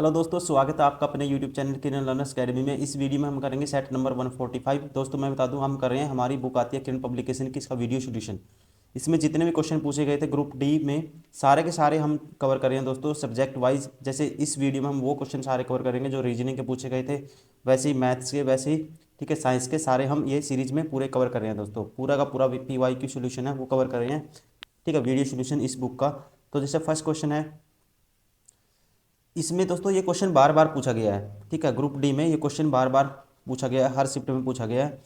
Hello दोस्तों, स्वागत है आपका अपने यूट्यूब चैनल किरण लर्नर्स अकेडमी में। इस वीडियो में हम करेंगे सेट नंबर 145। दोस्तों मैं बता दूं, हम कर रहे हैं हमारी बुक आती है किरण पब्लिकेशन की, इसका वीडियो सोल्यूशन। इसमें जितने भी क्वेश्चन पूछे गए थे ग्रुप डी में, सारे के सारे हम कवर कर रहे हैं दोस्तों, सब्जेक्ट वाइज। जैसे इस वीडियो में हम वो क्वेश्चन सारे कवर करेंगे जो रीजनिंग के पूछे गए थे, वैसे ही मैथ्स के, वैसे ही ठीक है साइंस के, सारे हम ये सीरीज में पूरे कवर कर रहे हैं दोस्तों। पूरा का पूरा PYQ सोल्यूशन है वो कवर कर रहे हैं, ठीक है, वीडियो सोल्यूशन इस बुक का। तो जैसे फर्स्ट क्वेश्चन है इसमें दोस्तों, ये क्वेश्चन बार बार पूछा गया है, ठीक है, ग्रुप डी में ये क्वेश्चन बार बार पूछा गया है, हर शिफ्ट में पूछा गया है।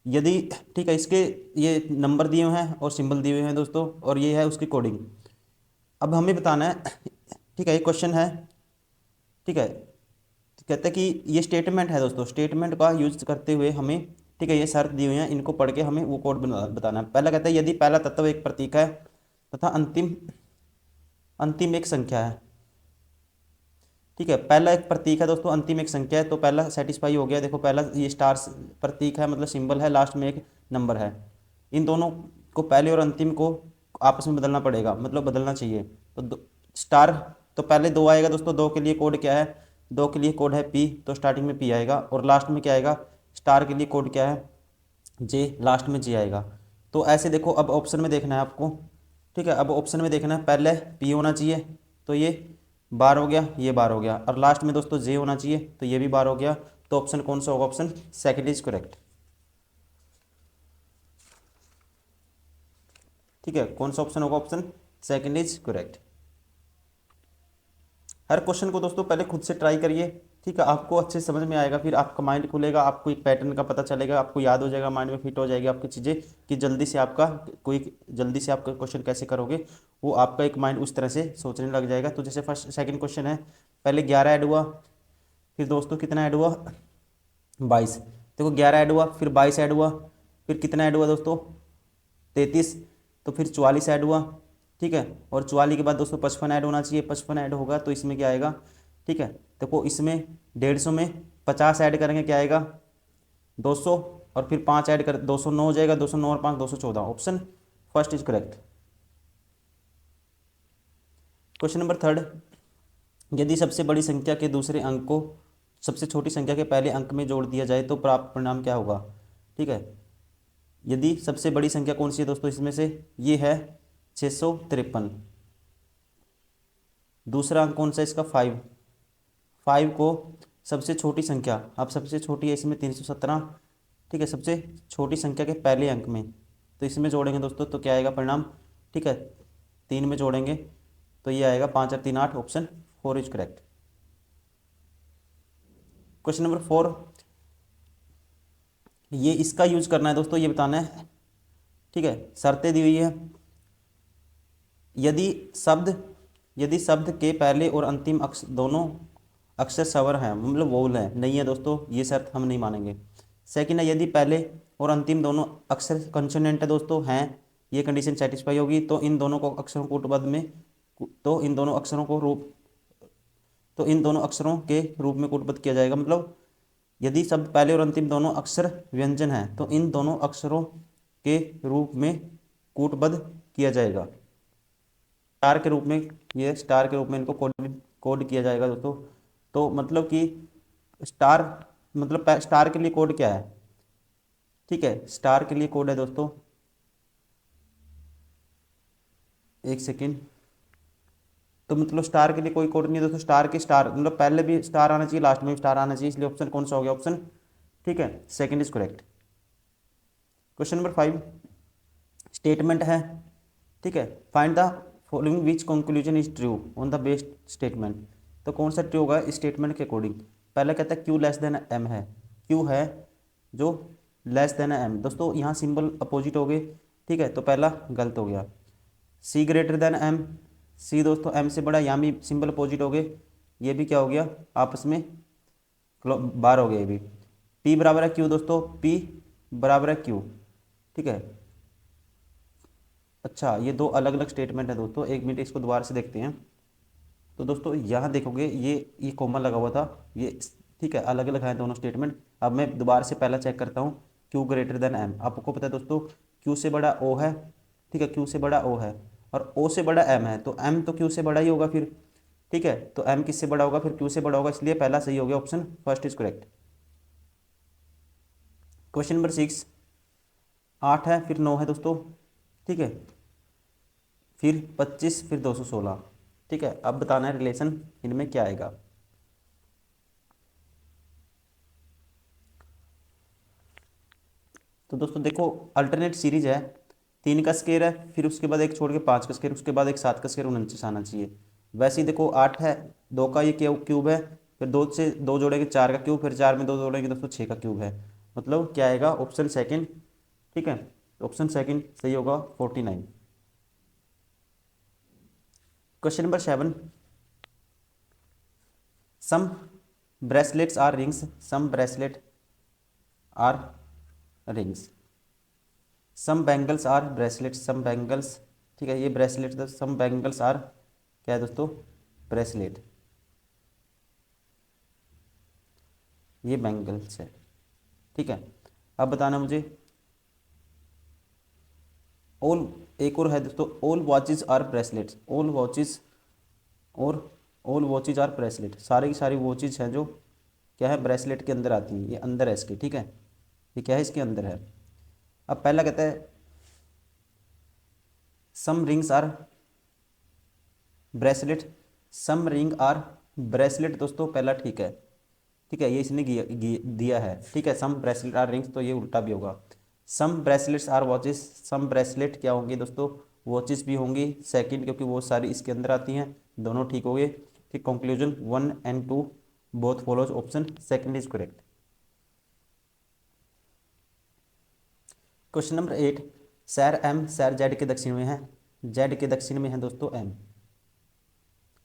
यदि ठीक है, इसके ये नंबर दिए हुए हैं और सिंबल दिए हुए हैं दोस्तों, और ये है उसकी कोडिंग। अब हमें बताना है, ठीक है, ये क्वेश्चन है, ठीक है, तो कहते हैं कि ये स्टेटमेंट है दोस्तों, स्टेटमेंट का यूज करते हुए हमें, ठीक है, ये शर्त दी हुई है, इनको पढ़ के हमें वो कोड बताना है। पहला कहता है यदि पहला तत्व एक प्रतीक है तथा अंतिम अंतिम एक संख्या है, ठीक है, पहला एक प्रतीक है दोस्तों, अंतिम एक संख्या है, तो पहला सेटिस्फाई हो गया। देखो पहला ये स्टार प्रतीक है, मतलब सिंबल है, लास्ट में एक नंबर है। इन दोनों को, पहले और अंतिम को आपस में बदलना पड़ेगा, मतलब बदलना चाहिए। तो स्टार, तो पहले दो आएगा दोस्तों, दो के लिए कोड क्या है, दो के लिए कोड है पी, तो स्टार्टिंग में पी आएगा, और लास्ट में क्या आएगा, स्टार के लिए कोड क्या है, जे, लास्ट में जे आएगा। तो ऐसे देखो, अब ऑप्शन में देखना है आपको, ठीक है, अब ऑप्शन में देखना है, पहले पी होना चाहिए, तो ये बार हो गया, ये बार हो गया, और लास्ट में दोस्तों जे होना चाहिए, तो ये भी बार हो गया। तो ऑप्शन कौन सा होगा, ऑप्शन सेकंड इज करेक्ट, ठीक है, कौन सा ऑप्शन होगा, option second is correct. Her question को दोस्तों पहले खुद से ट्राई करिए, ठीक है, आपको अच्छे से समझ में आएगा, फिर आपका माइंड खुलेगा, आपको एक पैटर्न का पता चलेगा, आपको याद हो जाएगा, माइंड में फिट हो जाएगी आपकी चीज़ें, कि जल्दी से आपका जल्दी से आपका क्वेश्चन कैसे करोगे, वो आपका एक माइंड उस तरह से सोचने लग जाएगा। तो जैसे फर्स्ट सेकंड क्वेश्चन है, पहले 11 ऐड हुआ, फिर दोस्तों कितना ऐड हुआ, 22। देखो 11 ऐड हुआ, फिर 22 ऐड हुआ, फिर कितना ऐड हुआ दोस्तों, 33, तो फिर 44 ऐड हुआ, ठीक है, और 44 के बाद दोस्तों 55 ऐड होना चाहिए, 55 ऐड होगा तो इसमें क्या आएगा, ठीक है, देखो इसमें 150 में 50 ऐड करेंगे क्या आएगा, 200, और फिर 5 ऐड कर 209 हो जाएगा, 209 और 5 214, option first is correct. Question number third, यदि सबसे बड़ी संख्या के दूसरे अंक को सबसे छोटी संख्या के पहले अंक में जोड़ दिया जाए तो प्राप्त परिणाम क्या होगा, ठीक है। यदि सबसे बड़ी संख्या कौन सी है दोस्तों, इसमें से ये है 653, दूसरा अंक कौन सा है इसका, 5, 5 को सबसे छोटी संख्या, अब सबसे छोटी है इसमें 317, ठीक है, सबसे छोटी संख्या के पहले अंक में, तो इसमें जोड़ेंगे दोस्तों तो क्या आएगा परिणाम, ठीक है, 3 में जोड़ेंगे तो ये आएगा 5 और 3 8, option 4 is correct. Question number 4, ये इसका यूज करना है दोस्तों, ये बताना है, ठीक है, शर्तें दी हुई है। यदि शब्द यदि शब्द के पहले और अंतिम अक्षर दोनों अक्षर स्वर हैं, मतलब वोवल हैं, नहीं है दोस्तों, ये शर्त हम नहीं मानेंगे। सेकंड है, यदि पहले और अंतिम दोनों अक्षर कंसोनेंट है दोस्तों हैं, ये कंडीशन सेटिस्फाई होगी, तो इन दोनों को अक्षरों को कूटबद्ध में, तो इन दोनों अक्षरों को रूप तो इन दोनों अक्षरों के रूप में कूटबद्ध किया जाएगा। मतलब यदि शब्द पहले और अंतिम दोनों अक्षर व्यंजन हैं तो इन दोनों अक्षरों के रूप में कूटबद्ध किया जाएगा, स्टार के रूप में, ये स्टार के रूप में इनको कोड कोड किया जाएगा दोस्तों। तो मतलब कि स्टार, मतलब स्टार के लिए कोड क्या है, ठीक है, स्टार के लिए कोड है दोस्तों, एक सेकेंड, तो मतलब स्टार के लिए कोई कोड नहीं है दोस्तों, स्टार के स्टार मतलब पहले भी स्टार आना चाहिए, लास्ट में भी स्टार आना चाहिए, इसलिए ऑप्शन कौन सा हो गया, ऑप्शन, ठीक है, second is correct. Question number 5, statement है, ठीक है, find the following which conclusion is true on the based statement. तो कौन सा ट्रू होगा स्टेटमेंट के अकॉर्डिंग। पहला कहता है क्यू लेस देन एम है, क्यू है जो लेस देन एम, दोस्तों यहाँ सिंबल अपोजिट हो गए, ठीक है, तो पहला गलत हो गया। सी ग्रेटर देन एम, सी दोस्तों एम से बड़ा, यहाँ भी सिंबल अपोजिट हो गए, ये भी क्या हो गया आपस में बार हो गया ये भी। पी बराबर है क्यू दोस्तों, पी बराबर है क्यू, ठीक है। अच्छा, ये दो अलग अलग स्टेटमेंट है दोस्तों, एक मिनट इसको दोबारा से देखते हैं। तो दोस्तों यहाँ देखोगे ये कॉमन लगा हुआ था, ये ठीक है, अलग अलग है दोनों स्टेटमेंट। अब मैं दोबारा से पहला चेक करता हूँ, क्यू ग्रेटर देन एम, आपको पता है दोस्तों क्यू से बड़ा ओ है, ठीक है, क्यू से बड़ा ओ है और ओ से बड़ा एम है, तो एम तो क्यू से बड़ा ही होगा फिर, ठीक है, तो m किससे बड़ा होगा, फिर q से बड़ा होगा, इसलिए पहला सही हो गया, option first is correct. Question number 6, 8 है फिर 9 है दोस्तों, ठीक है, फिर 25 फिर 216, ठीक है। अब बताना है रिलेशन इनमें क्या आएगा। तो दोस्तों देखो, अल्टरनेट सीरीज है, 3 का स्केयर है, फिर उसके बाद एक छोड़ के 5 का स्केयर, उसके बाद एक 7 का स्केयर, 49 आना चाहिए। वैसे ही देखो 8 है, 2 का ये क्यूब है, फिर 2 से 2 जोड़ेंगे 4 का क्यूब, फिर 4 में 2 जोड़ेंगे दोस्तों 6 का क्यूब है। मतलब क्या आएगा, ऑप्शन सेकंड, ठीक है, ऑप्शन सेकंड सही होगा 49। Question number 7, some bracelets are rings, some bracelet are rings, some bangles are bracelets, some bangles, ठीक है, ये ब्रेसलेट, सम बैंगल्स आर क्या है दोस्तों, ब्रेसलेट, ये बैंगल्स है, ठीक है। अब बताना मुझे, ऑल, एक और है दोस्तों, all watches are bracelets, all watches और ऑल वॉचेज आर ब्रेसलेट, सारी की सारी वॉचेज हैं जो क्या है, ब्रेसलेट के अंदर आती हैं, ये अंदर है इसके, ठीक है, ये क्या है, इसके अंदर है। अब पहला कहता है some rings are bracelet, some ring are bracelet, दोस्तों पहला ठीक है, ठीक है, ये इसने दिया है, ठीक है, सम ब्रेसलेट आर रिंग्स, तो ये उल्टा भी होगा। Some bracelets are watches, some bracelet क्या होंगे दोस्तों, वॉचेस भी होंगी, सेकंड, क्योंकि वो सारी इसके अंदर आती हैं, दोनों ठीक हो गए, ठीक। Conclusion 1 and 2 both follows, option second is correct. Question number 8, सैर एम सैर जेड के दक्षिण में है, जेड के दक्षिण में है दोस्तों एम,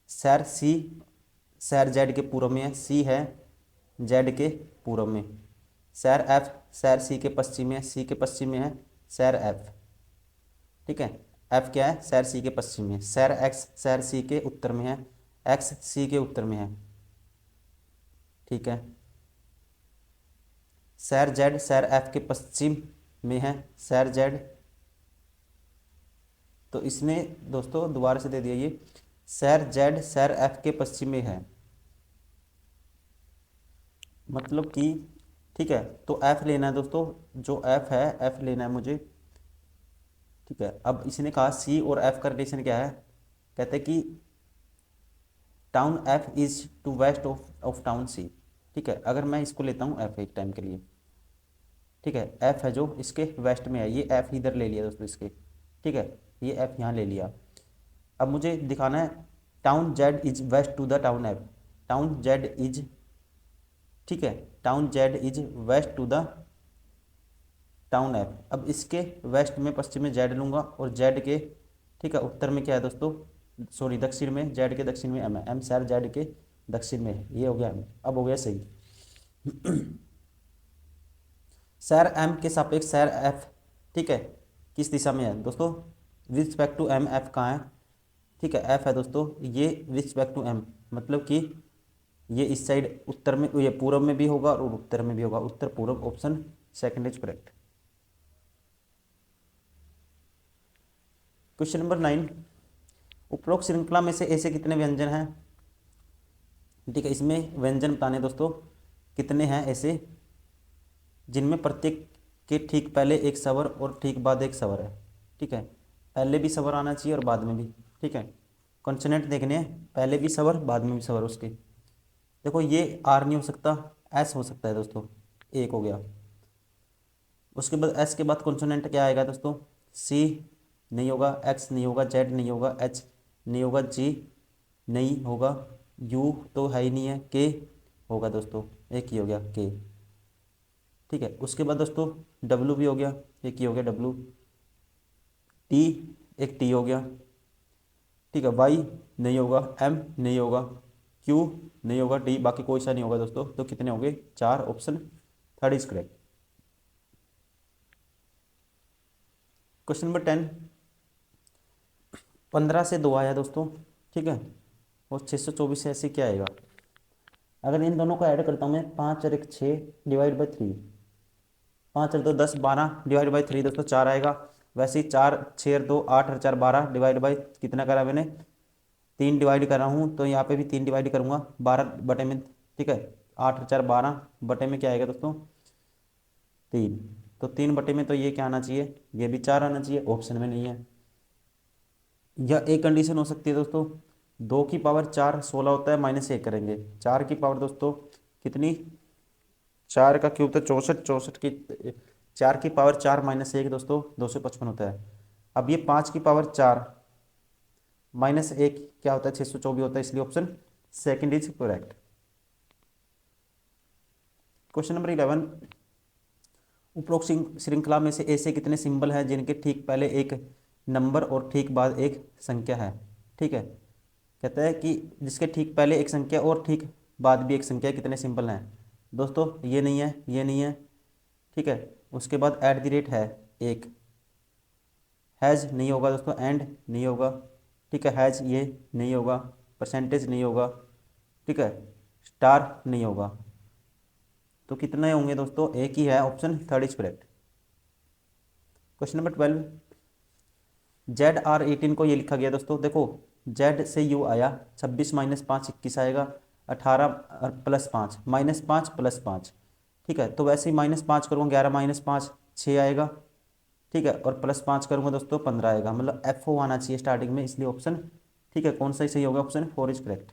सैर सी सैर जेड के पूर्व में है, सी है जेड के पूर्व में, सैर एफ सैर सी के पश्चिम में है, सी के पश्चिम में है सैर एफ, ठीक है, एफ क्या है, सैर सी के पश्चिम में, सैर एक्स सैर सी के उत्तर में है, एक्स सी के उत्तर में है, ठीक है, सैर जेड सैर एफ के पश्चिम में है, सैर जेड, तो इसने दोस्तों दोबारा से दे दिया ये, सैर जेड सैर एफ के पश्चिम में है, मतलब कि, ठीक है, तो एफ लेना है दोस्तों, जो एफ है एफ लेना है मुझे, ठीक है। अब इसने कहा सी और एफ का रिलेशन क्या है, कहते हैं कि town F is to west of town C, ठीक है, अगर मैं इसको लेता हूँ एफ एक टाइम के लिए, ठीक है, एफ है जो इसके वेस्ट में है, ये एफ इधर ले लिया दोस्तों इसके, ठीक है, ये एफ यहाँ ले लिया। अब मुझे दिखाना है town Z is west to the town F, town Z is, ठीक है, town Z is west to the town F. अब इसके वेस्ट में पश्चिम में जेड लूँगा, और जेड के, ठीक है, उत्तर में क्या है दोस्तों, सॉरी दक्षिण में, जेड के दक्षिण में एम है, एम सैर जेड के दक्षिण में है, ये हो गया एम, अब हो गया सही। सैर एम के सापेक्ष सैर एफ, ठीक है, किस दिशा में है दोस्तों, with respect to M, F कहाँ है, ठीक है, एफ है दोस्तों ये विथ रिस्पेक्ट टू एम, मतलब कि ये इस साइड उत्तर में, ये पूर्व में भी होगा और उत्तर में भी होगा, उत्तर पूर्व, option second is correct. Question number 9, उपरोक्त श्रृंखला में से ऐसे कितने व्यंजन हैं, ठीक है, इसमें व्यंजन बताने दोस्तों कितने हैं ऐसे जिनमें प्रत्येक के ठीक पहले एक स्वर और ठीक बाद एक स्वर है, ठीक है, पहले भी स्वर आना चाहिए और बाद में भी, ठीक है, कॉन्सोनेंट देखने हैं, पहले भी स्वर बाद में भी स्वर उसके, देखो ये आर नहीं हो सकता, एस हो सकता है दोस्तों, एक हो गया। उसके बाद एस के बाद कॉन्सोनेंट क्या आएगा दोस्तों, सी नहीं होगा, एक्स नहीं होगा, जेड नहीं होगा, एच नहीं होगा, जी नहीं होगा, यू तो है ही नहीं है, के होगा दोस्तों, एक ही हो गया के, ठीक है। उसके बाद दोस्तों डब्लू भी हो गया, एक ही हो गया डब्लू, टी एक टी हो गया, ठीक है, वाई नहीं होगा, एम नहीं होगा, क्यू नहीं होगा, डी, बाकी कोई सा नहीं होगा दोस्तों, तो कितने हो गए, 4, option third is correct. Question number 10, 15 से 2 आया दोस्तों, ठीक है, और 624 से ऐसे क्या आएगा, अगर इन दोनों को ऐड करता हूँ मैं, 5 और 1 6 डिवाइड बाई 3, 5 और 2 10 12 डिवाइड बाई 3 दोस्तों 4 आएगा, वैसे ही 4 6 और 2 8 और 4 12 डिवाइड बाई कितना करा मैंने, 3 डिवाइड कर रहा हूँ तो यहाँ पे भी 3 डिवाइड करूँगा 12 बटे में, ठीक है। 8 × 4 = 12 बटे में क्या आएगा दोस्तों 3। तो 3 बटे में तो ये क्या आना चाहिए, ये भी 4 आना चाहिए, ऑप्शन में नहीं है। यह एक कंडीशन हो सकती है दोस्तों, 2 की पावर 4 16 होता है, -1 करेंगे, 4 की पावर दोस्तों कितनी, 4 का क्यूब तो 64, 64 की 4 की पावर 4 -1 दोस्तों 255 होता है। अब ये 5 की पावर 4 -1 क्या होता है, 624 होता है, इसलिए option second is correct. Question number 11, उपरोक्त श्रृंखला में से ऐसे कितने सिंबल हैं जिनके ठीक पहले एक नंबर और ठीक बाद एक संख्या है, ठीक है। कहता है कि जिसके ठीक पहले एक संख्या और ठीक बाद भी एक संख्या, कितने सिंबल हैं दोस्तों, ये नहीं है, ये नहीं है, ठीक है। उसके बाद @ है एक, हैज़ नहीं होगा दोस्तों, एंड नहीं होगा, ठीक है, हैज़ ये नहीं होगा, परसेंटेज नहीं होगा, ठीक है, स्टार नहीं होगा। तो कितने होंगे दोस्तों, एक ही है, option third is correct. Question number 12, ZR18 को ये लिखा गया दोस्तों, देखो Z से U आया, 26 - 5 21 आएगा, 18 + 5 -5 + 5, ठीक है। तो वैसे ही -5 करूँगा 11 - 5 6 आएगा, ठीक है, और +5 करूँगा दोस्तों 15 आएगा, मतलब FO आना चाहिए स्टार्टिंग में, इसलिए ऑप्शन, ठीक है, कौन सा सही होगा, option 4 is correct.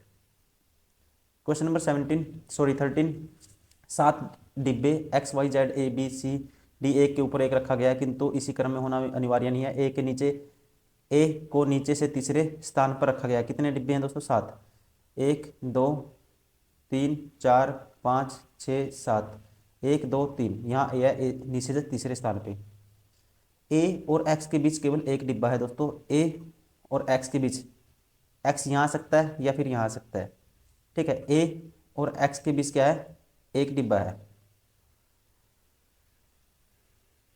Question number 13, 7 डिब्बे XYZ ABCD एक के ऊपर एक रखा गया है, किंतु इसी क्रम में होना अनिवार्य नहीं है। ए को नीचे से तीसरे स्थान पर रखा गया है। कितने डिब्बे हैं दोस्तों, 7, 1 2 3 4 5 6 7, 1 2 3, यहाँ ए है, नीचे से तीसरे स्थान पे। ए और एक्स के बीच केवल एक डिब्बा है दोस्तों, ए और एक्स के बीच, एक्स यहाँ आ सकता है या फिर यहाँ आ सकता है, ठीक है। ए और एक्स के बीच क्या है, एक डिब्बा है।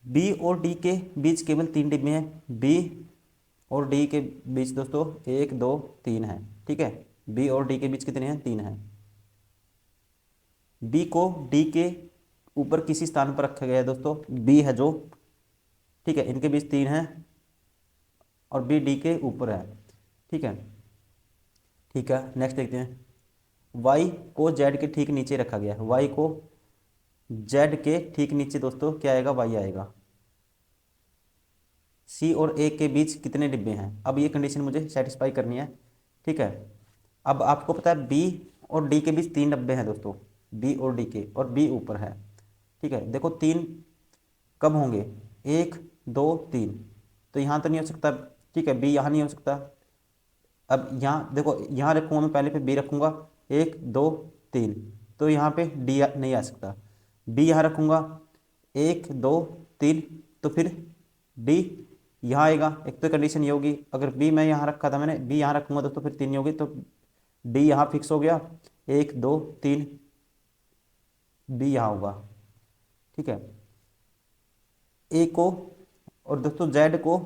बी और डी के बीच केवल 3 डिब्बे हैं, बी और डी के बीच दोस्तों 1 2 3 है, ठीक है। बी और डी के बीच कितने हैं, 3 हैं। बी को डी के ऊपर किसी स्थान पर रखा गया है दोस्तों, बी है जो, ठीक है, इनके बीच 3 है और बी डी के ऊपर है, ठीक है। ठीक है, नेक्स्ट देखते हैं, वाई को जेड के ठीक नीचे रखा गया है, वाई को जेड के ठीक नीचे दोस्तों क्या आएगा, वाई आएगा। सी और ए के बीच कितने डिब्बे हैं, अब ये कंडीशन मुझे सेटिस्फाई करनी है, ठीक है। अब आपको पता है बी और डी के बीच 3 डब्बे हैं दोस्तों, बी और डी के, और बी ऊपर है, ठीक है। देखो 3 कब होंगे, 1 2 3, तो यहाँ तो नहीं हो सकता, ठीक है, बी यहाँ नहीं हो सकता। अब यहाँ देखो, यहाँ रखूँगा मैं, पहले पे बी रखूँगा, 1 2 3, तो यहाँ पे डी नहीं आ सकता। बी यहाँ रखूँगा, 1 2 3, तो फिर डी यहाँ आएगा। एक तो कंडीशन ये होगी, अगर बी मैं यहाँ रखा था मैंने, बी यहाँ रखूँगा दोस्तों फिर 3 नहीं होगी, तो डी यहाँ फिक्स हो गया, 1 2 3, बी यहाँ होगा, ठीक है। ए को और दोस्तों जेड को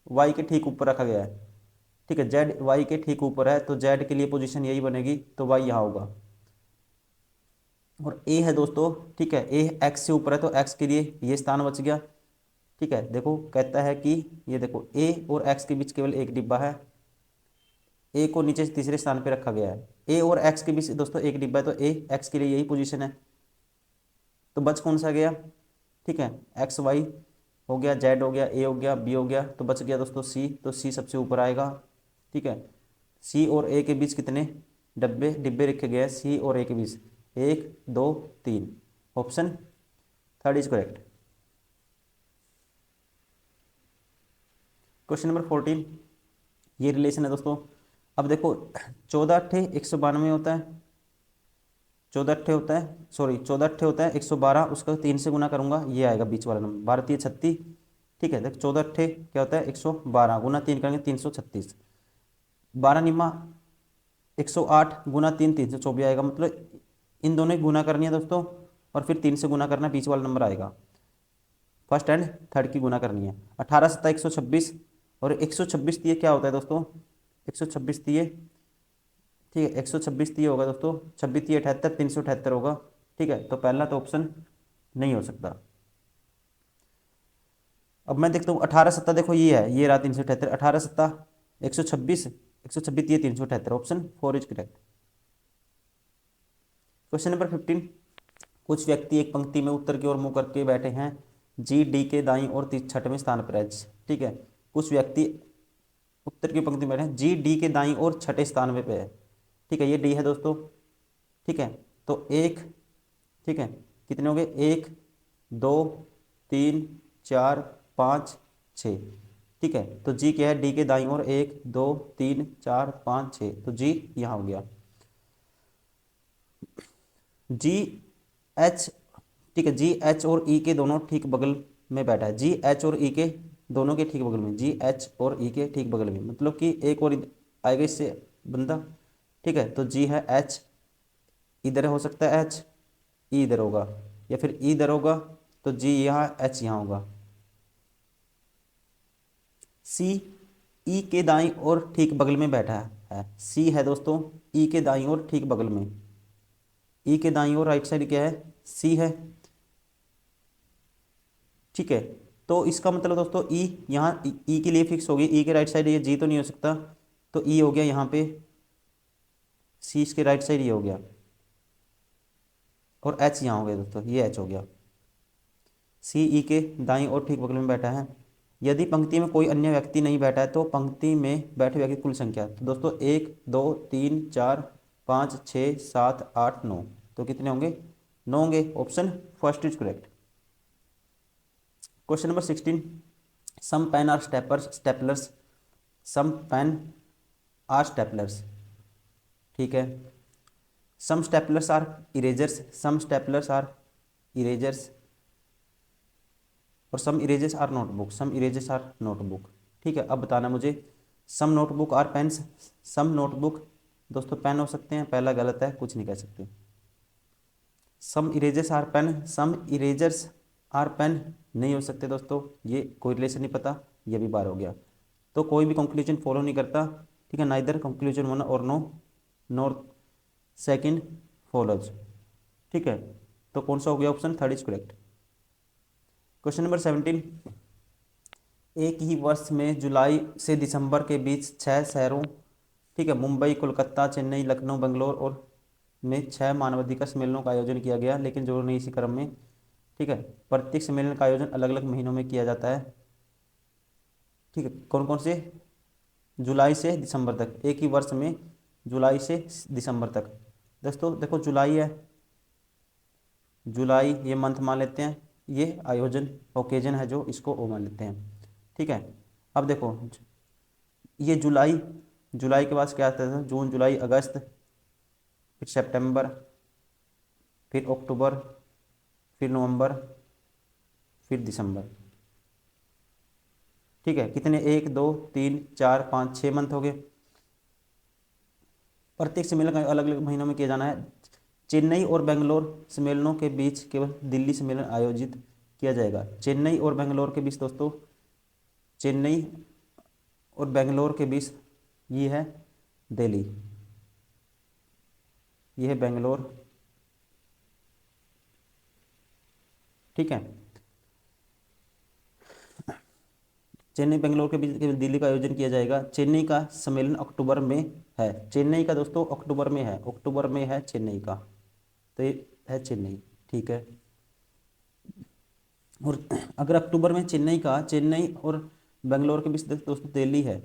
वाई के ठीक ऊपर रखा गया है, ठीक है, जेड वाई के ठीक ऊपर है, तो जेड के लिए पोजीशन यही बनेगी, तो वाई यहाँ होगा। और ए है दोस्तों, ठीक है, ए एक्स से ऊपर है, तो एक्स के लिए ये स्थान बच गया, ठीक है। देखो कहता है कि ये देखो ए और एक्स के बीच केवल एक डिब्बा है, ए को नीचे से तीसरे स्थान पे रखा गया है, ए और एक्स के बीच दोस्तों एक डिब्बा है, तो ए एक्स के लिए यही पोजीशन है, तो बच कौन सा गया, ठीक है, एक्स वाई हो गया, जेड हो गया, ए हो गया, बी हो गया, तो बच गया दोस्तों सी, तो सी सबसे ऊपर आएगा, ठीक है। सी और ए के बीच कितने डिब्बे डिब्बे रखे गए हैं, सी और ए के बीच 1 2 3, option third is correct. Question number 14, ये रिलेशन है दोस्तों। अब देखो 14 अट्ठे 192 होता है, 14 अट्ठे होता है, सॉरी 14 अट्ठे होता है 112, उसका 3 से गुना करूंगा, ये आएगा बीच वाला नंबर, 12 3 36, ठीक है। देख 14 अट्ठे क्या होता है 112, गुना 3 करेंगे 336, 12 निम्मा 108 गुना 3 324 आएगा, मतलब इन दोनों की गुना करनी है दोस्तों, और फिर 3 से गुना करना, बीच वाला नंबर आएगा, फर्स्ट एंड थर्ड की गुना करनी है। 18 7 126, और 126 तीय क्या होता है दोस्तों, 126 तीय, ठीक है, 126 तीय होगा दोस्तों, 26 तीय 78, 378 होगा, ठीक है। तो पहला तो ऑप्शन नहीं हो सकता। अब मैं देखता हूँ 18 7, देखो ये है, ये रहा 378, 18 7 126, 126 दिए 378, option 4 is correct. Question number 15, कुछ व्यक्ति एक पंक्ति में उत्तर की ओर मुंह करके बैठे हैं, जी डी के दाईं और 6वें स्थान पर है। ठीक है, कुछ व्यक्ति उत्तर की पंक्ति में बैठे हैं, जी डी के दाईं और 6ठे स्थान पे है। ठीक है, ये डी है दोस्तों। ठीक है, तो एक, ठीक है, कितने हो गए, 1 2 3 4 5 6। ठीक है, तो जी क्या है, डी के दाईं ओर 1 2 3 4 5 6, तो जी यहाँ हो गया। जी एच, ठीक है, जी एच और ई के दोनों ठीक बगल में बैठा है, जी एच और ई के दोनों के ठीक बगल में, जी एच और ई के ठीक बगल में, मतलब कि एक और आएगा इससे बंदा। ठीक है, तो जी है, एच इधर हो सकता है, एच ई इधर होगा, या फिर ई इधर होगा, तो जी यहाँ, एच यहाँ होगा। सी ई के दाईं ओर ठीक बगल में बैठा है, सी है दोस्तों ई के दाईं ओर ठीक बगल में, ई के दाईं ओर राइट साइड क्या है, सी है। ठीक है, तो इसका मतलब दोस्तों ई यहाँ ई के लिए फिक्स होगी, ई के राइट साइड ये जी तो नहीं हो सकता, तो ई हो गया यहाँ पे, सी इसके राइट साइड ये हो गया, और एच यहाँ हो गया दोस्तों, ये एच हो गया। सी ई के दाईं ओर ठीक बगल में बैठा है। यदि पंक्ति में कोई अन्य व्यक्ति नहीं बैठा है तो पंक्ति में बैठे व्यक्ति की कुल संख्या, तो दोस्तों 1 2 3 4 5 6 7 8 9, तो कितने होंगे, 9 होंगे, option first is correct. Question number 16, some pen are staplers, some pen are staplers. ठीक है, some staplers are erasers, some staplers are erasers, और some erasers are notebook, some erasers are notebook. ठीक है, अब बताना मुझे, some notebook are pens, some notebook दोस्तों pen हो सकते हैं, पहला गलत है, कुछ नहीं कह सकते। Some erasers are pen, some erasers are pen नहीं हो सकते दोस्तों, ये कोई रिलेशन नहीं पता, ये भी बार हो गया, तो कोई भी कंक्लूजन फॉलो नहीं करता। ठीक है, नाइदर कंक्लूजन वन और नो नॉर सेकंड फॉलोज। ठीक है, तो कौन सा हो गया, option third is correct. Question number 17, एक ही वर्ष में जुलाई से दिसंबर के बीच 6 शहरों, ठीक है, मुंबई कोलकाता चेन्नई लखनऊ बेंगलोर और में 6 मानवाधिकार सम्मेलनों का आयोजन किया गया, लेकिन जरूर नहीं इसी क्रम में। ठीक है, प्रत्येक सम्मेलन का आयोजन अलग अलग महीनों में किया जाता है। ठीक है, कौन कौन से, जुलाई से दिसंबर तक, एक ही वर्ष में जुलाई से दिसंबर तक। दोस्तों देखो, जुलाई है, जुलाई ये मंथ मान लेते हैं, ये आयोजन ओकेजन है जो, इसको ओ मान लेते हैं। ठीक है, अब देखो, ये जुलाई, जुलाई के बाद क्या आता था, जून जुलाई अगस्त, फिर सितंबर, फिर अक्टूबर, फिर नवंबर, फिर दिसंबर। ठीक है, कितने, 1 2 3 4 5 6 मंथ हो गए। प्रत्येक सम्मेलन का अलग अलग महीनों में किया जाना है। चेन्नई और बेंगलोर सम्मेलनों के बीच केवल दिल्ली सम्मेलन आयोजित किया जाएगा। चेन्नई और बेंगलोर के बीच दोस्तों, चेन्नई और बेंगलोर के बीच ये है दिल्ली, ये है बेंगलोर। ठीक है, चेन्नई बेंगलोर के बीच केवल दिल्ली का आयोजन किया जाएगा। चेन्नई का सम्मेलन अक्टूबर में है, चेन्नई का दोस्तों अक्टूबर में है, अक्टूबर में है चेन्नई का, तो ये है चेन्नई। ठीक है, और अगर अक्टूबर में चेन्नई का, चेन्नई और बेंगलोर के बीच दोस्तों दिल्ली है।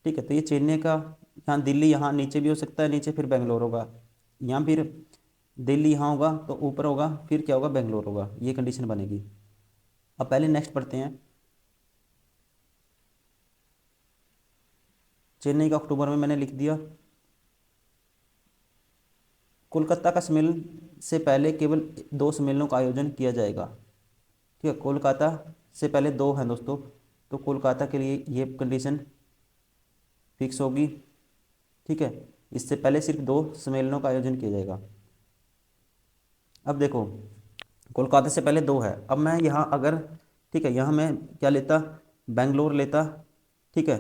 ठीक है, तो ये चेन्नई का, यहाँ दिल्ली यहाँ नीचे भी हो सकता है, नीचे फिर बेंगलोर होगा, यहाँ फिर दिल्ली यहाँ होगा तो ऊपर होगा, फिर क्या होगा, बेंगलोर होगा, ये कंडीशन बनेगी। अब पहले नेक्स्ट पढ़ते हैं। चेन्नई का अक्टूबर में मैंने लिख दिया। कोलकाता का सम्मेलन से पहले केवल 2 सम्मेलनों का आयोजन किया जाएगा। ठीक है, कोलकाता से पहले 2 हैं दोस्तों, तो कोलकाता के लिए ये कंडीशन फिक्स होगी। ठीक है, इससे पहले सिर्फ 2 सम्मेलनों का आयोजन किया जाएगा। अब देखो, कोलकाता से पहले 2 है, अब मैं यहाँ अगर, ठीक है, यहाँ मैं क्या लेता, बेंगलोर लेता। ठीक है,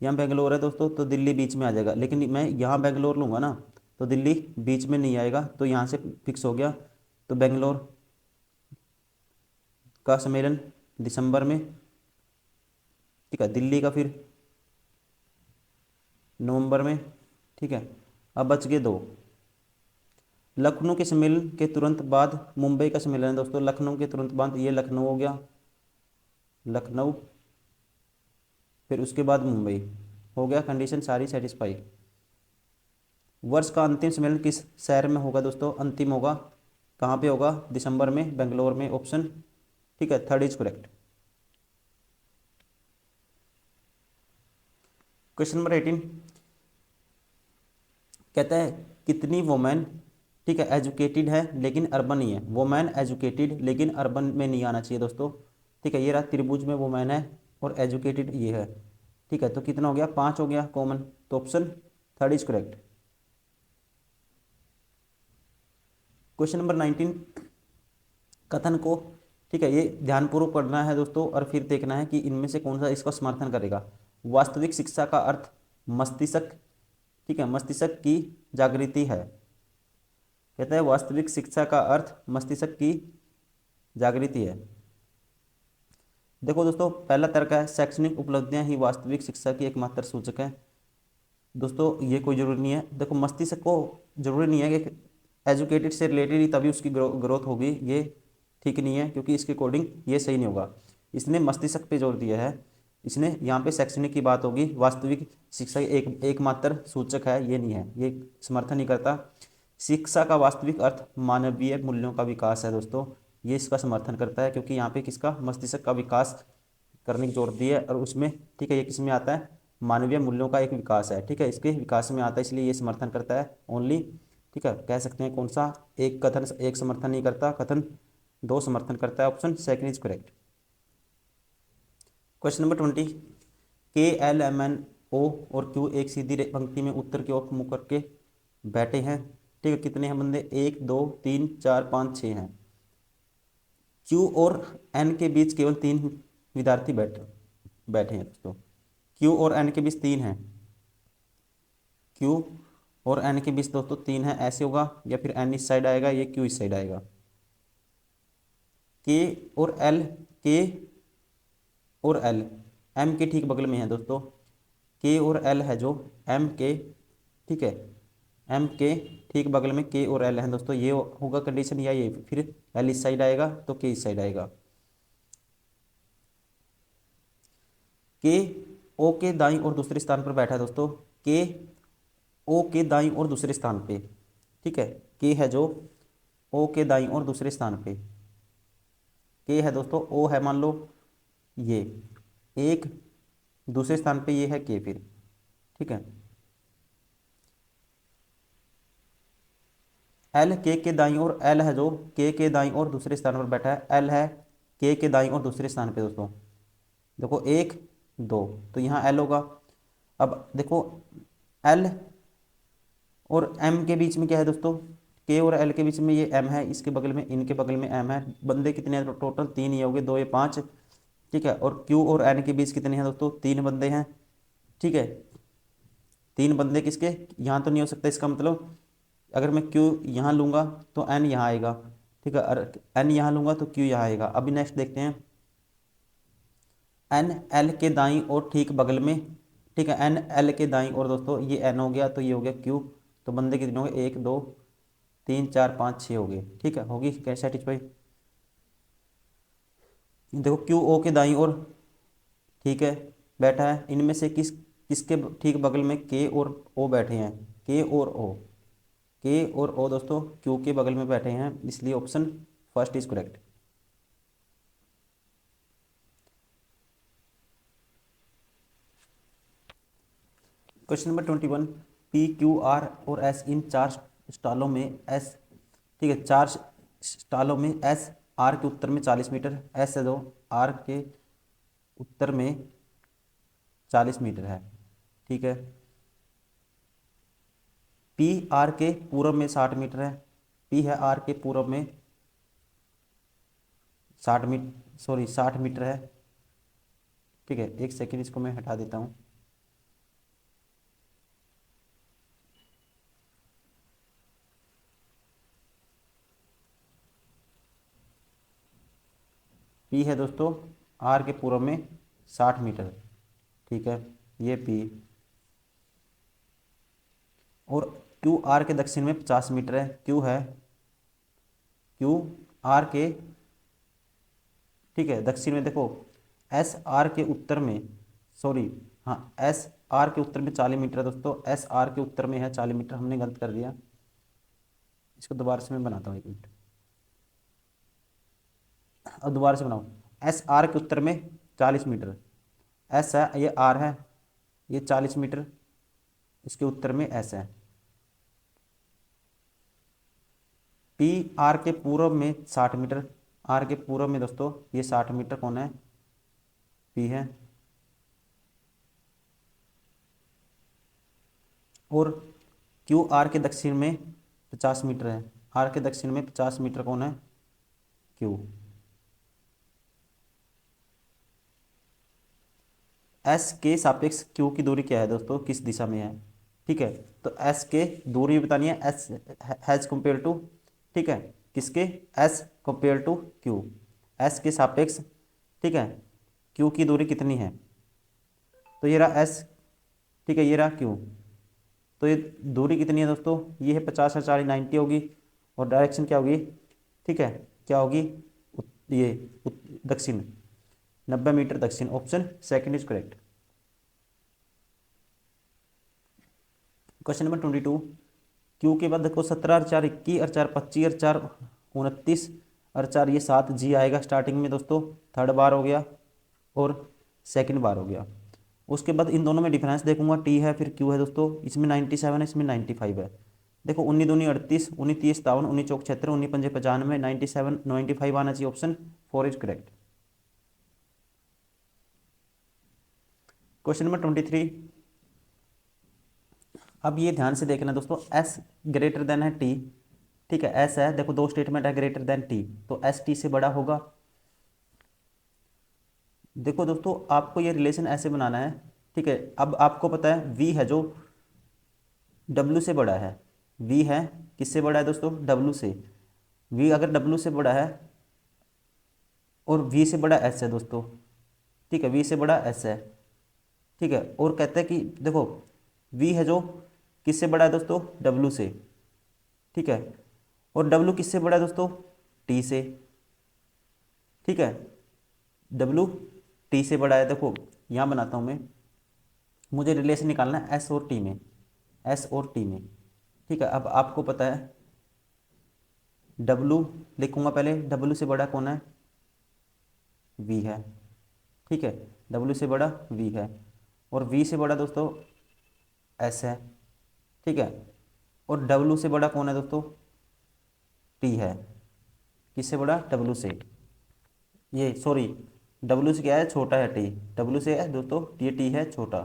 यहाँ बेंगलोर है दोस्तों, तो दिल्ली बीच में आ जाएगा, लेकिन मैं यहाँ बेंगलोर लूँगा ना, तो दिल्ली बीच में नहीं आएगा, तो यहाँ से फिक्स हो गया। तो बेंगलोर का सम्मेलन दिसंबर में। ठीक है, दिल्ली का फिर नवंबर में, ठीक है। अब बच गए दो। लखनऊ के सम्मेलन के तुरंत बाद मुंबई का सम्मेलन है दोस्तों, लखनऊ के तुरंत बाद ये लखनऊ हो गया, लखनऊ, फिर उसके बाद मुंबई, हो गया, कंडीशन सारी सेटिस्फाई। वर्ष का अंतिम सम्मेलन किस शहर में होगा दोस्तों, अंतिम होगा, कहाँ पे होगा, दिसंबर में, बेंगलोर में, ऑप्शन, ठीक है, third is correct. Question number 18 कहता है कितनी वोमेन, ठीक है, एजुकेटेड है लेकिन अर्बन नहीं है, वोमेन एजुकेटेड लेकिन अर्बन में नहीं आना चाहिए दोस्तों, ठीक है। ये रहा त्रिभुज में वोमेन है और एजुकेटेड ये है, ठीक है। तो कितना हो गया, 5 हो गया कॉमन, तो option third is correct. Question number 19 कथन को, ठीक है, ये ध्यानपूर्वक पढ़ना है दोस्तों और फिर देखना है कि इनमें से कौन सा इसका समर्थन करेगा। वास्तविक शिक्षा का अर्थ मस्तिष्क, ठीक है, मस्तिष्क की जागृति है। कहता है वास्तविक शिक्षा का अर्थ मस्तिष्क की जागृति है। देखो दोस्तों, पहला तर्क है शैक्षणिक उपलब्धियां ही वास्तविक शिक्षा की एकमात्र सूचक है। दोस्तों ये कोई जरूरी नहीं है, देखो मस्तिष्क को जरूरी नहीं है कि एजुकेटेड से रिलेटेड ही तभी उसकी ग्रोथ होगी, ये ठीक नहीं है, क्योंकि इसके अकॉर्डिंग ये सही नहीं होगा। इसने मस्तिष्क पे जोर दिया है, इसने यहाँ पे शैक्षणिक की बात होगी, वास्तविक शिक्षा एकमात्र सूचक है, ये नहीं है, ये समर्थन नहीं करता। शिक्षा का वास्तविक अर्थ मानवीय मूल्यों का विकास है दोस्तों, ये इसका समर्थन करता है, क्योंकि यहाँ पे किसका, मस्तिष्क का विकास करने की जोर दी है, और उसमें, ठीक है, ये किस में आता है, मानवीय मूल्यों का एक विकास है, ठीक है, इसके विकास में आता है, इसलिए ये समर्थन करता है ओनली, ठीक है। कह सकते हैं कौन सा, एक कथन एक समर्थन नहीं करता, कथन दो समर्थन करता है, option second is correct. Question number 20 के एल एम एन ओ और क्यू एक सीधी पंक्ति में उत्तर की ओर मुंह करके बैठे हैं, ठीक है। कितने हैं बंदे, 1 2 3 4 5 6 हैं। क्यू और एन के बीच केवल 3 विद्यार्थी बैठे बैठे हैं दोस्तों, क्यू और एन के बीच 3 हैं, क्यू और एन के बीच दोस्तों 3 है, ऐसे होगा, या फिर एन इस साइड आएगा, ये क्यू इस साइड आएगा। के और एल, के और एल एम के ठीक बगल में है दोस्तों, के और एल है जो एम के, ठीक है, एम के ठीक बगल में के और एल है दोस्तों, ये होगा कंडीशन, या ये फिर एल इस साइड आएगा तो के इस साइड आएगा। के ओ के दाईं और दूसरे स्थान पर बैठा है दोस्तों, के ओ के दाईं और दूसरे स्थान पे, ठीक है, के है जो ओ के दाईं और दूसरे स्थान पे, के है दोस्तों, ओ है मान लो ये एक, दूसरे स्थान पे ये है के, फिर ठीक है। एल के दाईं और एल है जो के दाईं और दूसरे स्थान पर बैठा है, एल है के दाईं और दूसरे स्थान पे दोस्तों, देखो 1 2, तो यहाँ एल होगा। अब देखो एल और एम के बीच में क्या है दोस्तों, के और एल के बीच में ये एम है, इसके बगल में, इनके बगल में एम है, बंदे कितने हैं टोटल, 3 ही हो गए, 2 ये 5, ठीक है। और क्यू और एन के बीच कितने हैं दोस्तों, 3 बंदे हैं, ठीक है। 3 बंदे किसके, यहाँ तो नहीं हो सकता, इसका मतलब अगर मैं क्यू यहाँ लूँगा तो एन यहाँ आएगा, ठीक है, और एन यहाँ लूँगा तो क्यू यहाँ आएगा। अभी नेक्स्ट देखते हैं, एन एल के दाईं और ठीक बगल में, ठीक है, एन एल के दाईं और दोस्तों ये एन हो गया, तो ये हो गया क्यू, तो बंदे कितने हो गए, 1 2 3 4 5 6 हो गए, ठीक है, होगी क्या सेटिस्फाई। देखो क्यू ओ के दाईं ओर, ठीक है, बैठा है, इनमें से किसके ठीक बगल में के और ओ बैठे हैं, के और ओ, के और ओ दोस्तों क्यू के बगल में बैठे हैं, इसलिए option first is correct. Question number 21 P Q R और एस इन 4 स्टॉलों में एस, ठीक है, 4 स्टॉलों में एस आर के उत्तर में 40 मीटर, एस है जो आर के उत्तर में 40 मीटर है, ठीक है। पी आर के पूर्व में 60 मीटर है, पी है आर के पूर्व में 60 मीटर है, ठीक है। एक सेकेंड इसको मैं हटा देता हूँ। पी है दोस्तों आर के पूर्व में 60 मीटर, ठीक है, ये पी, और क्यू आर के दक्षिण में 50 मीटर है। क्यू आर के, ठीक है, दक्षिण में देखो एस आर के उत्तर में, सॉरी, हाँ, एस आर के उत्तर में 40 मीटर है दोस्तों। एस आर के उत्तर में है 40 मीटर, हमने गलत कर दिया। इसको दोबारा से मैं बनाता हूँ, एक मिनट। अब दोबारा से बनाओ। एस आर के उत्तर में 40 मीटर, एस है, ये आर है, ये 40 मीटर, इसके उत्तर में एस है। पी आर के पूर्व में 60 मीटर, आर के पूर्व में दोस्तों ये 60 मीटर कौन है? पी है। और क्यू आर के दक्षिण में 50 मीटर है, आर के दक्षिण में 50 मीटर कौन है? क्यू। एस के सापेक्ष क्यू की दूरी क्या है दोस्तों, किस दिशा में है? ठीक है, तो एस के दूरी बतानी है, एस हैज कंपेयर टू, ठीक है, किसके? S compare to Q, S के सापेक्ष, ठीक है, क्यू की दूरी कितनी है? तो ये रहा एस, ठीक है, ये रहा क्यू। तो ये दूरी कितनी है दोस्तों? ये है 50 और 40 90 होगी। और डायरेक्शन क्या होगी? ठीक है, क्या होगी? ये दक्षिण, 90 मीटर दक्षिण। Option second is correct. Question number 22, Q के बाद देखो 17 और 4 21 और 4 25 और 4 29 और 4 ये 7 जी आएगा स्टार्टिंग में दोस्तों, थर्ड बार हो गया और सेकंड बार हो गया। उसके बाद इन दोनों में डिफरेंस देखूंगा, टी है फिर क्यू है दोस्तों, इसमें 97 है, इसमें 95 है। देखो 19 दूनी 38, 19 30 57, 19 चौक 76, 19 पंजे 95, 97 95 आना चाहिए। Option 4 is correct. Question number 23, अब ये ध्यान से देखना दोस्तों, एस ग्रेटर देन है टी, ठीक है, एस है, देखो दो स्टेटमेंट है, ग्रेटर देन टी, तो एस टी से बड़ा होगा। देखो दोस्तों आपको ये रिलेशन ऐसे बनाना है, ठीक है। अब आपको पता है वी है जो डब्ल्यू से बड़ा है, वी है, किससे बड़ा है दोस्तों? डब्ल्यू से। वी अगर डब्ल्यू से बड़ा है और वी से बड़ा एस है दोस्तों, ठीक है, वी से बड़ा एस है, ठीक है, और कहते हैं कि देखो वी है जो किससे बड़ा है दोस्तों? डब्ल्यू से, ठीक है, और डब्ल्यू किससे बड़ा है दोस्तों? टी से, ठीक है, डब्ल्यू टी से बड़ा है। देखो यहाँ बनाता हूँ मैं, मुझे रिलेशन निकालना है एस और टी में, एस और टी में, ठीक है। अब आपको पता है डब्ल्यू लिखूंगा पहले, डब्ल्यू से बड़ा कौन है? वी है, ठीक है, डब्ल्यू से बड़ा वी है, और वी से बड़ा दोस्तों एस है, ठीक है, और डब्ल्यू से बड़ा कौन है दोस्तों? टी है। किससे बड़ा? डब्ल्यू से, ये सॉरी, डब्ल्यू से क्या है? छोटा है टी, डब्ल्यू से है दोस्तों ये टी है छोटा,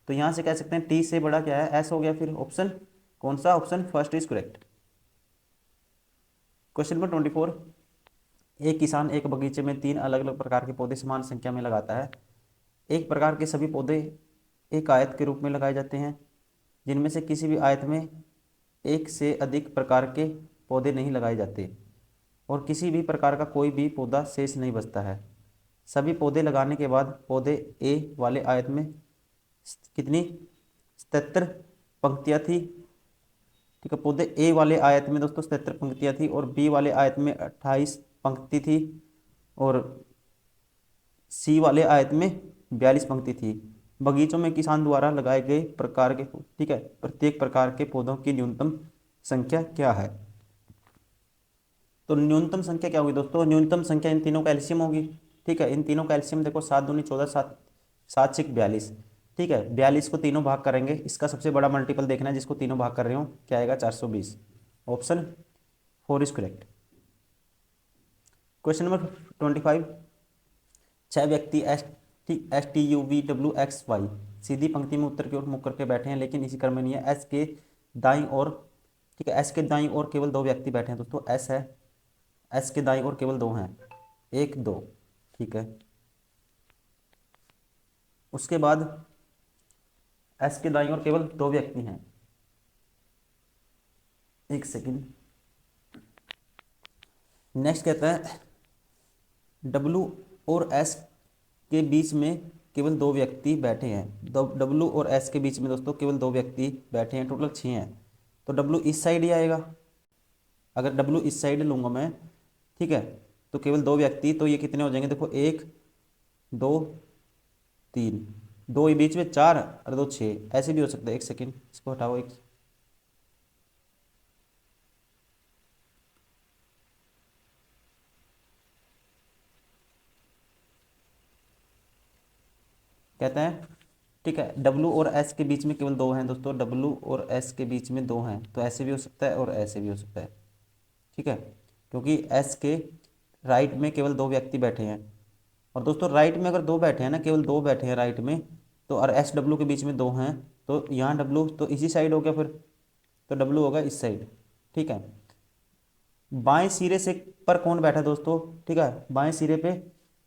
तो यहाँ से कह सकते हैं टी से बड़ा क्या है? एस हो गया। फिर ऑप्शन कौन सा? Option first is correct. Question number 24, एक किसान एक बगीचे में 3 अलग अलग प्रकार के पौधे समान संख्या में लगाता है। एक प्रकार के सभी पौधे एक आयत के रूप में लगाए जाते हैं, जिनमें से किसी भी आयत में एक से अधिक प्रकार के पौधे नहीं लगाए जाते और किसी भी प्रकार का कोई भी पौधा शेष नहीं बचता है। सभी पौधे लगाने के बाद पौधे ए वाले आयत में कितनी? 77 पंक्तियाँ थी, ठीक है, पौधे ए वाले आयत में दोस्तों 77 पंक्तियाँ थी, और बी वाले आयत में 28 पंक्ति थी, और सी वाले आयत में 42 पंक्ति थी। बगीचों में किसान द्वारा लगाए गए प्रकार के, ठीक है, प्रत्येक प्रकार के पौधों की न्यूनतम संख्या क्या है? तो न्यूनतम संख्या क्या होगी दोस्तों? न्यूनतम संख्या इन तीनों का एलसीएम होगी, ठीक है, इन तीनों का एलसीएम देखो 7 दूनी 14, 7 7 6 42, ठीक है, 42 को तीनों भाग करेंगे, इसका सबसे बड़ा मल्टीपल देखना है जिसको तीनों भाग कर रहे हो, क्या आएगा? 420। Option 4 is correct. Question number 25, 6 व्यक्ति S T U V W X Y सीधी पंक्ति में उत्तर की ओर मुख करके बैठे हैं, लेकिन इसी क्रम में नहीं है। एस के दाईं ओर, ठीक है, एस के दाईं ओर केवल 2 व्यक्ति बैठे हैं दोस्तों, एस है, एस के दाईं ओर केवल 2 हैं, 1 2, ठीक है। उसके बाद एस के दाईं ओर केवल 2 व्यक्ति हैं, एक सेकंड। नेक्स्ट कहता है डब्ल्यू और एस के बीच में केवल 2 व्यक्ति बैठे हैं। डब्ल्यू और एस के बीच में दोस्तों केवल 2 व्यक्ति बैठे हैं, टोटल 6 हैं। तो डब्लू इस साइड ही आएगा। अगर डब्लू इस साइड लूँगा मैं, ठीक है, तो केवल दो व्यक्ति, तो ये कितने हो जाएंगे, देखो 1 2 3, दो ही बीच में 4 और 2 6, ऐसे भी हो सकता है। एक सेकेंड, इसको हटाओ एक, कहते हैं, ठीक है, डब्लू और एस के बीच में केवल दो हैं दोस्तों, डब्लू और एस के बीच में दो हैं, तो ऐसे भी हो सकता है और ऐसे भी हो सकता है, ठीक है, क्योंकि एस के राइट में केवल दो व्यक्ति बैठे हैं। और दोस्तों राइट में अगर दो बैठे हैं ना, केवल दो बैठे हैं राइट में, तो और एस डब्लू के बीच में दो हैं, तो यहाँ डब्लू तो इसी साइड हो गया फिर, तो डब्लू होगा इस साइड, ठीक है। बाएं सिरे से पर कौन बैठा है दोस्तों, ठीक है, बाएं सिरे पे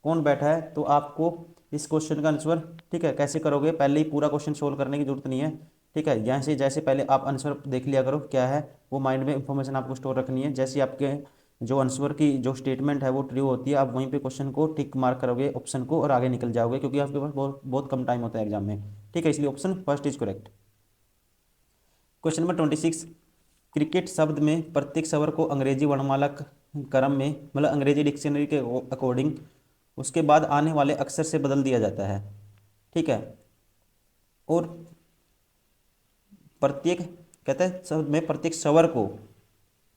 कौन बैठा है, तो आपको इस क्वेश्चन का आंसर, ठीक है, कैसे करोगे, पहले ही पूरा क्वेश्चन सोल्व करने की जरूरत नहीं है, ठीक है, यहाँ से जैसे पहले आप आंसर देख लिया करो क्या है, वो माइंड में इंफॉर्मेशन आपको स्टोर रखनी है, जैसे आपके जो आंसर की जो स्टेटमेंट है वो ट्रू होती है, आप वहीं पे क्वेश्चन को टिक मार्क करोगे ऑप्शन को और आगे निकल जाओगे, क्योंकि आपके पास बहुत बहुत कम टाइम होता है एग्जाम में, ठीक है, इसलिए option first is correct. Question number 26, cricket शब्द में प्रत्येक स्वर को अंग्रेजी वर्णमाला क्रम में, मतलब अंग्रेजी डिक्शनरी के अकॉर्डिंग उसके बाद आने वाले अक्षर से बदल दिया जाता है, ठीक है, और प्रत्येक, कहते हैं शब्द में प्रत्येक स्वर को,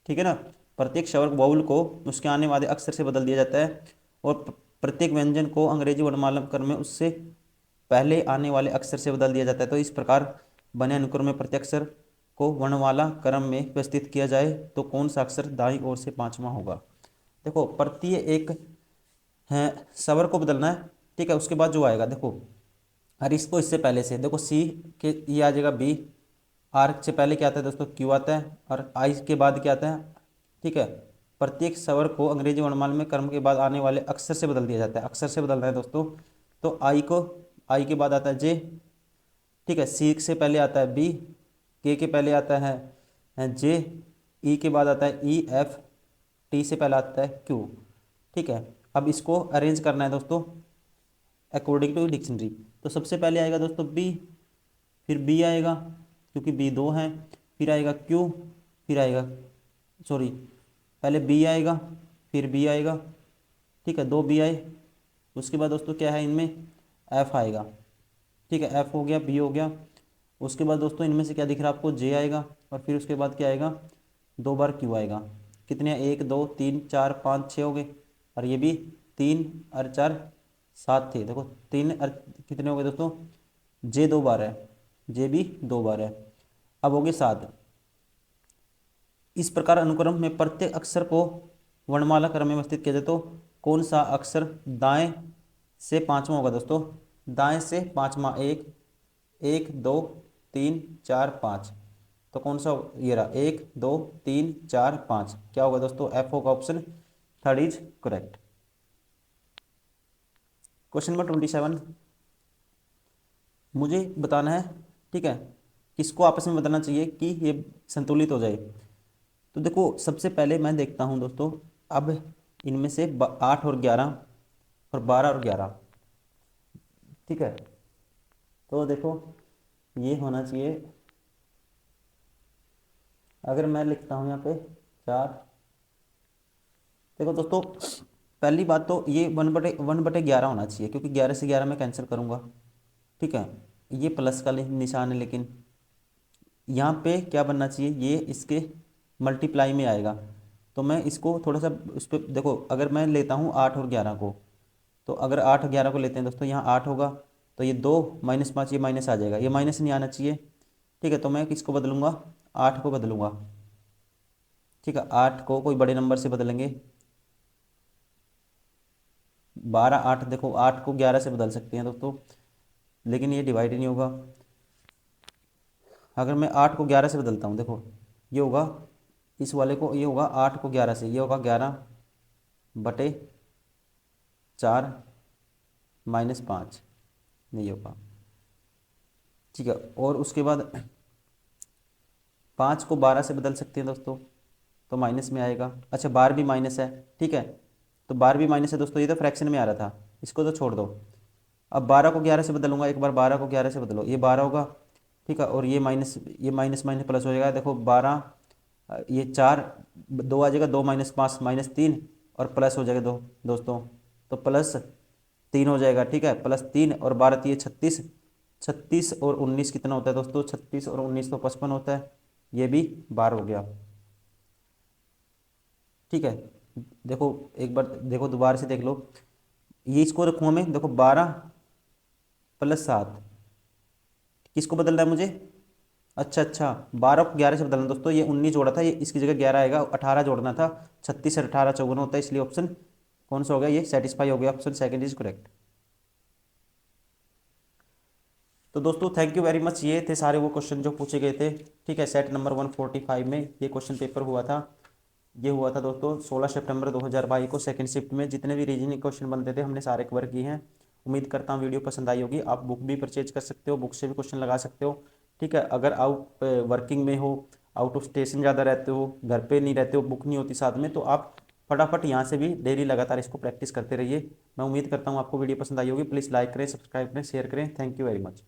ठीक है ना, प्रत्येक स्वर वाउल को उसके आने वाले अक्षर से बदल दिया जाता है, और प्रत्येक व्यंजन को अंग्रेजी वर्णमाला क्रम में उससे पहले आने वाले अक्षर से बदल दिया जाता है। तो इस प्रकार बने अनुक्रम में प्रत्यक्षर को वर्णमाला क्रम में व्यवस्थित किया जाए तो कौन सा अक्षर दाईं ओर से पांचवा होगा। देखो प्रत्येक एक है स्वर को बदलना है, ठीक है, उसके बाद जो आएगा देखो, और इसको इससे पहले से देखो सी के ये आ जाएगा बी, आर से पहले क्या आता है दोस्तों क्यू आता है, और आई के बाद क्या आता है, ठीक है, प्रत्येक स्वर को अंग्रेजी वर्णमाला में क्रम के बाद आने वाले अक्षर से बदल दिया जाता है, अक्षर से बदलना है दोस्तों, तो आई के बाद आता है जे, ठीक है, सी से पहले आता है बी, के पहले आता है जे, ई के बाद आता है ई, एफ, टी से पहले आता है क्यू, ठीक है। अब इसको अरेंज करना है दोस्तों अकॉर्डिंग टू डिक्शनरी, तो सबसे पहले आएगा दोस्तों बी, फिर बी आएगा क्योंकि बी दो हैं, फिर आएगा क्यू, फिर आएगा, सॉरी, पहले बी आएगा फिर बी आएगा, ठीक है, दो बी आए, उसके बाद दोस्तों क्या है इनमें एफ आएगा, ठीक है, एफ हो गया, बी हो गया, उसके बाद दोस्तों इनमें से क्या दिख रहा है आपको, जे आएगा, और फिर उसके बाद क्या आएगा, दो बार क्यू आएगा, कितने, 1 2 3 4 5 6 हो गए, और ये भी 3 और 4 7 थे, देखो 3 और कितने हो गए दोस्तों, जे दो बार है, जे भी दो बार है, अब हो गए 7। इस प्रकार अनुक्रम में प्रत्येक अक्षर को वर्णमाला क्रम में व्यवस्थित किया जाए तो कौन सा अक्षर दाएं से पांचवा होगा दोस्तों, दाएं से पांचवा, 1 1 2 3 4 5, तो कौन सा, ये रहा 1 2 3 4 5, क्या होगा दोस्तों, एफ होगा option third is correct. Question number 27, मुझे बताना है, ठीक है, किसको आपस में बताना चाहिए कि ये संतुलित हो जाए। तो देखो सबसे पहले मैं देखता हूँ दोस्तों, अब इनमें से 8 और 11 और 12 और 11, ठीक है, तो देखो ये होना चाहिए, अगर मैं लिखता हूँ यहाँ पे 4, देखो दोस्तों पहली बात तो ये 1/11 होना चाहिए, क्योंकि 11 से 11 मैं कैंसिल करूँगा, ठीक है, ये प्लस का निशान है, लेकिन यहाँ पे क्या बनना चाहिए, ये इसके मल्टीप्लाई में आएगा, तो मैं इसको थोड़ा सा उस पर देखो, अगर मैं लेता हूँ 8 और 11 को, तो अगर 8 और 11 को लेते हैं दोस्तों, यहाँ 8 होगा, तो ये 2 - 5 ये माइनस आ जाएगा, ये माइनस नहीं आना चाहिए, ठीक है, तो मैं किसको बदलूंगा, 8 को बदलूंगा, ठीक है, 8 को कोई बड़े नंबर से बदलेंगे, 12 8, देखो 8 को 11 से बदल सकते हैं दोस्तों, लेकिन ये डिवाइड ही नहीं होगा। अगर मैं 8 को 11 से बदलता हूँ, देखो ये होगा, इस वाले को ये होगा 8 को 11 से, ये होगा 11/4 -5, नहीं होगा, ठीक है, और उसके बाद 5 को 12 से बदल सकते हैं दोस्तों, तो माइनस में आएगा, अच्छा 12 भी माइनस है, ठीक है, तो 12 भी माइनस है दोस्तों, ये तो फ्रैक्शन में आ रहा था, इसको तो छोड़ दो। अब 12 को 11 से बदलूंगा, एक बार 12 को 11 से बदलो, ये 12 होगा, ठीक है, और ये माइनस माइनस प्लस हो जाएगा, देखो 12, ये 4, 2 आ जाएगा, 2 माइनस 5 -3, और प्लस हो जाएगा 2 दोस्तों, तो +3 हो जाएगा। ठीक है, +3 और 12 ये 36, 36 और 19 कितना होता है दोस्तों, 36 और 19 तो 55 होता है, ये भी 12 हो गया। ठीक है, देखो एक बार देखो दोबारा से देख लो, ये इसको रखूँगा मैं, देखो 12 + 7, किसको बदलना है मुझे, अच्छा अच्छा, 12 को 11 से बदलना दोस्तों, ये 19 जोड़ा था, ये इसकी जगह 11 आएगा, 18 जोड़ना था, 36 और 18 54 होता है, इसलिए ऑप्शन कौन सा हो गया, ये सेटिस्फाई हो गया, ऑप्शन सेकंड इज करेक्ट। तो दोस्तों थैंक यू वेरी मच, ये थे सारे वो क्वेश्चन जो पूछे गए थे। ठीक है, सेट नंबर 145 में ये क्वेश्चन पेपर हुआ था। ये हुआ था दोस्तों 16 सितंबर 2022 को सेकंड शिफ्ट में। जितने भी रीजनिंग क्वेश्चन बनते थे हमने सारे कवर किए हैं। उम्मीद करता हूँ वीडियो पसंद आई होगी। आप बुक भी परचेज कर सकते हो, बुक से भी क्वेश्चन लगा सकते हो। ठीक है, अगर आउट वर्किंग में हो, आउट ऑफ स्टेशन ज़्यादा रहते हो, घर पे नहीं रहते हो, बुक नहीं होती साथ में, तो आप फटाफट यहाँ से भी डेली लगातार इसको प्रैक्टिस करते रहिए। मैं उम्मीद करता हूँ आपको वीडियो पसंद आई होगी। प्लीज़ लाइक करें, सब्सक्राइब करें, शेयर करें। Thank you very much.